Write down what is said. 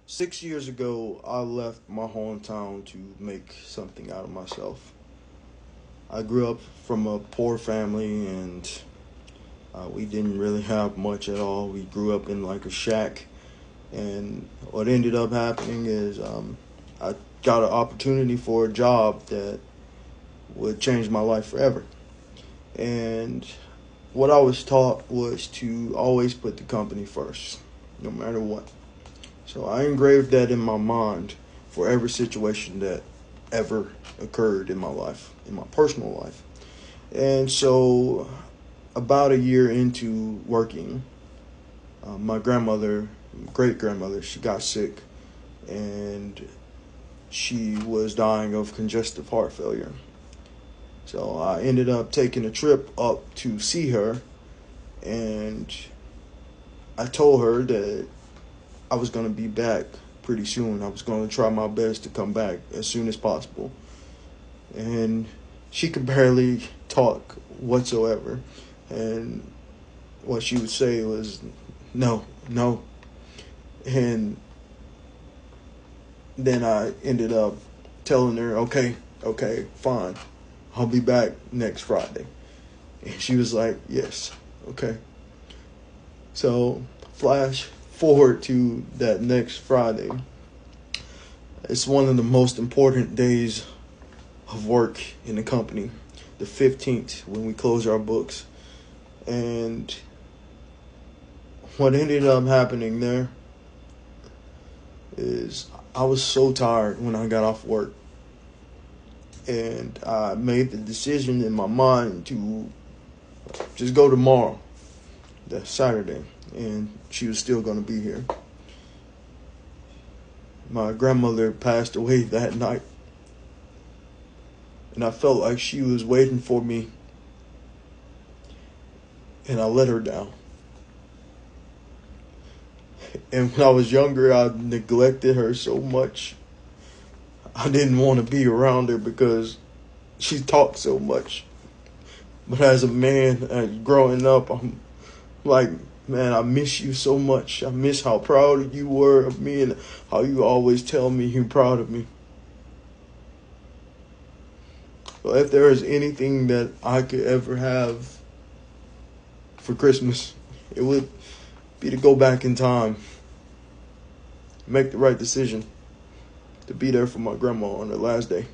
6 years ago, I left my hometown to make something out of myself. I grew up from a poor family, and we didn't really have much at all. We grew up in like a shack, and what ended up happening is I got an opportunity for a job that would change my life forever. And what I was taught was to always put the company first, no matter what. So I engraved that in my mind for every situation that ever occurred in my life, in my personal life. And so, about a year into working, my grandmother, great grandmother, she got sick and she was dying of congestive heart failure. So I ended up taking a trip up to see her, and I told her that I was going to be back pretty soon. I was going to try my best to come back as soon as possible. And she could barely talk whatsoever. And what she would say was, no, no. And then I ended up telling her, okay, fine. I'll be back next Friday. And she was like, yes, okay. So, flash forward to that next Friday. It's one of the most important days of work in the company, the 15th, when we close our books. And what ended up happening there is I was so tired when I got off work. And I made the decision in my mind to just go tomorrow, that Saturday. And she was still going to be here. My grandmother passed away that night. And I felt like she was waiting for me. And I let her down. And when I was younger, I neglected her so much. I didn't want to be around her because she talked so much. But as a man, growing up, I'm like, man, I miss you so much. I miss how proud you were of me and how you always tell me you're proud of me. So if there is anything that I could ever have for Christmas, it would be to go back in time, make the right decision to be there for my grandma on her last day.